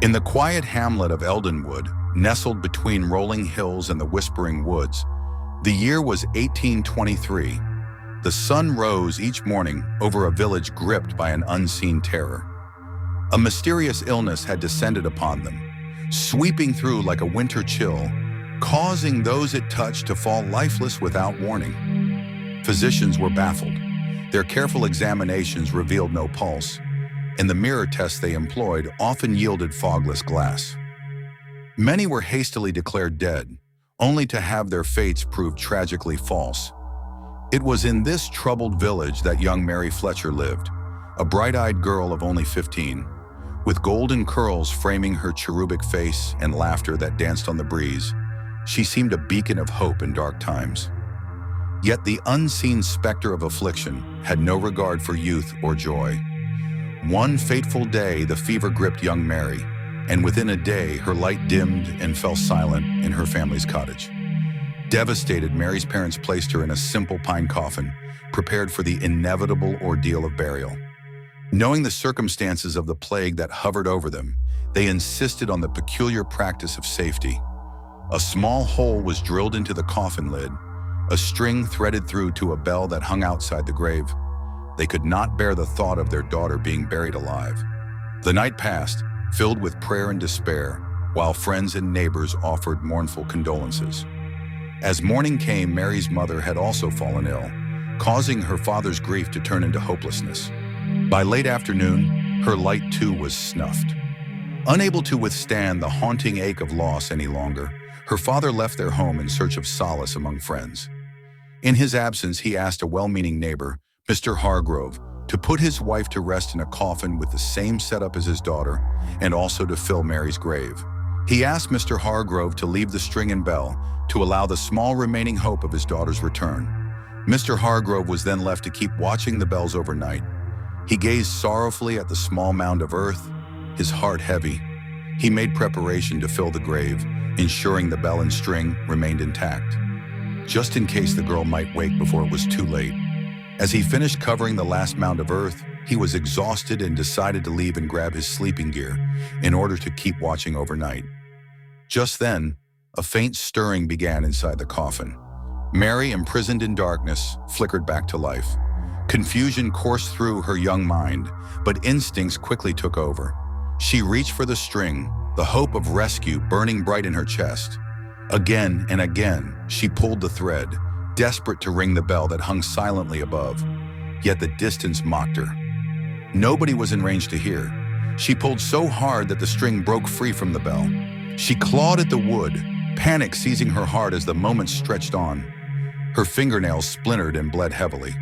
In the quiet hamlet of Eldenwood, nestled between rolling hills and the whispering woods, the year was 1823. The sun rose each morning over a village gripped by an unseen terror. A mysterious illness had descended upon them, sweeping through like a winter chill, causing those it touched to fall lifeless without warning. Physicians were baffled. Their careful examinations revealed no pulse, and the mirror tests they employed often yielded fogless glass. Many were hastily declared dead, only to have their fates prove tragically false. It was in this troubled village that young Mary Fletcher lived, a bright-eyed girl of only 15. With golden curls framing her cherubic face and laughter that danced on the breeze, she seemed a beacon of hope in dark times. Yet the unseen specter of affliction had no regard for youth or joy. One fateful day, the fever gripped young Mary, and within a day, her light dimmed and fell silent in her family's cottage. Devastated, Mary's parents placed her in a simple pine coffin, prepared for the inevitable ordeal of burial. Knowing the circumstances of the plague that hovered over them, they insisted on the peculiar practice of safety. A small hole was drilled into the coffin lid, a string threaded through to a bell that hung outside the grave. They could not bear the thought of their daughter being buried alive. The night passed, filled with prayer and despair, while friends and neighbors offered mournful condolences. As morning came, Mary's mother had also fallen ill, causing her father's grief to turn into hopelessness. By late afternoon, her light too was snuffed. Unable to withstand the haunting ache of loss any longer, her father left their home in search of solace among friends. In his absence, he asked a well-meaning neighbor, Mr. Hargrove, to put his wife to rest in a coffin with the same setup as his daughter, and also to fill Mary's grave. He asked Mr. Hargrove to leave the string and bell to allow the small remaining hope of his daughter's return. Mr. Hargrove was then left to keep watching the bells overnight. He gazed sorrowfully at the small mound of earth, his heart heavy. He made preparation to fill the grave, ensuring the bell and string remained intact, just in case the girl might wake before it was too late. As he finished covering the last mound of earth, he was exhausted and decided to leave and grab his sleeping gear in order to keep watching overnight. Just then, a faint stirring began inside the coffin. Mary, imprisoned in darkness, flickered back to life. Confusion coursed through her young mind, but instincts quickly took over. She reached for the string, the hope of rescue burning bright in her chest. Again and again, she pulled the thread, desperate to ring the bell that hung silently above. Yet the distance mocked her. Nobody was in range to hear. She pulled so hard that the string broke free from the bell. She clawed at the wood, panic seizing her heart as the moments stretched on. Her fingernails splintered and bled heavily,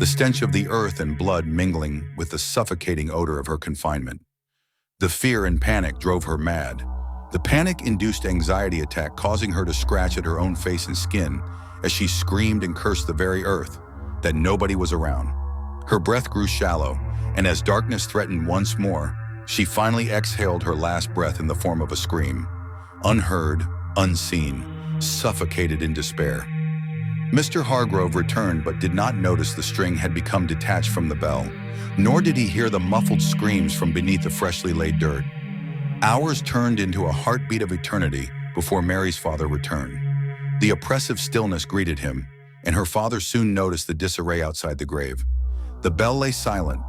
the stench of the earth and blood mingling with the suffocating odor of her confinement. The fear and panic drove her mad. The panic-induced anxiety attack causing her to scratch at her own face and skin as she screamed and cursed the very earth that nobody was around. Her breath grew shallow, and as darkness threatened once more, she finally exhaled her last breath in the form of a scream. Unheard, unseen, suffocated in despair. Mr. Hargrove returned but did not notice the string had become detached from the bell, nor did he hear the muffled screams from beneath the freshly laid dirt. Hours turned into a heartbeat of eternity before Mary's father returned. The oppressive stillness greeted him, and her father soon noticed the disarray outside the grave. The bell lay silent,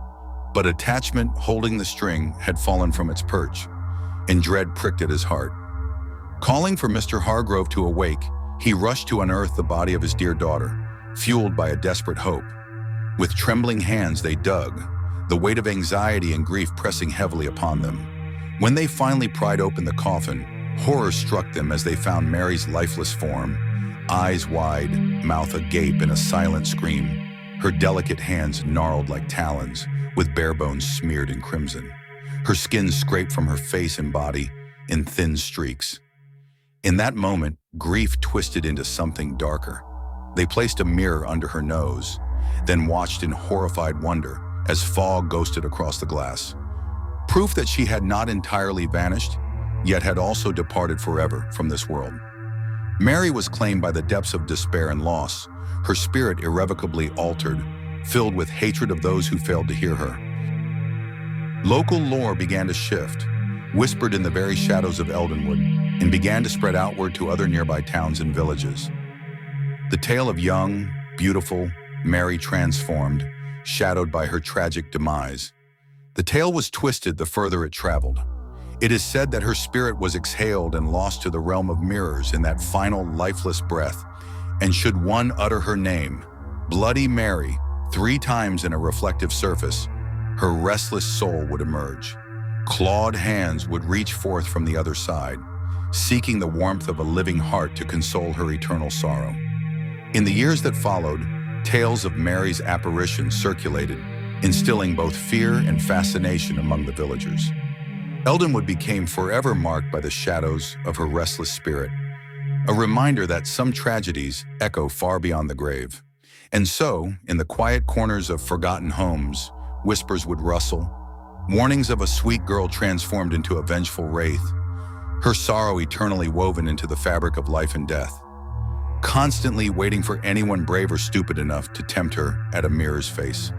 but attachment holding the string had fallen from its perch, and dread pricked at his heart. Calling for Mr. Hargrove to awake, he rushed to unearth the body of his dear daughter, fueled by a desperate hope. With trembling hands they dug, the weight of anxiety and grief pressing heavily upon them. When they finally pried open the coffin, horror struck them as they found Mary's lifeless form, eyes wide, mouth agape in a silent scream, her delicate hands gnarled like talons, with bare bones smeared in crimson. Her skin scraped from her face and body in thin streaks. In that moment, grief twisted into something darker. They placed a mirror under her nose, then watched in horrified wonder as fog ghosted across the glass. Proof that she had not entirely vanished, yet had also departed forever from this world. Mary was claimed by the depths of despair and loss, her spirit irrevocably altered, filled with hatred of those who failed to hear her. Local lore began to shift, whispered in the very shadows of Eldenwood, and began to spread outward to other nearby towns and villages. The tale of young, beautiful Mary transformed, shadowed by her tragic demise. The tale was twisted the further it traveled. It is said that her spirit was exhaled and lost to the realm of mirrors in that final lifeless breath, and should one utter her name, Bloody Mary, 3 times in a reflective surface, her restless soul would emerge. Clawed hands would reach forth from the other side, seeking the warmth of a living heart to console her eternal sorrow. In the years that followed, tales of Mary's apparition circulated, instilling both fear and fascination among the villagers. Eldenwood became forever marked by the shadows of her restless spirit, a reminder that some tragedies echo far beyond the grave. And so, in the quiet corners of forgotten homes, whispers would rustle, warnings of a sweet girl transformed into a vengeful wraith, her sorrow eternally woven into the fabric of life and death, constantly waiting for anyone brave or stupid enough to tempt her at a mirror's face.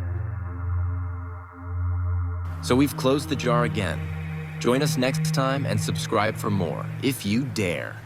So we've closed the jar again. Join us next time and subscribe for more, if you dare.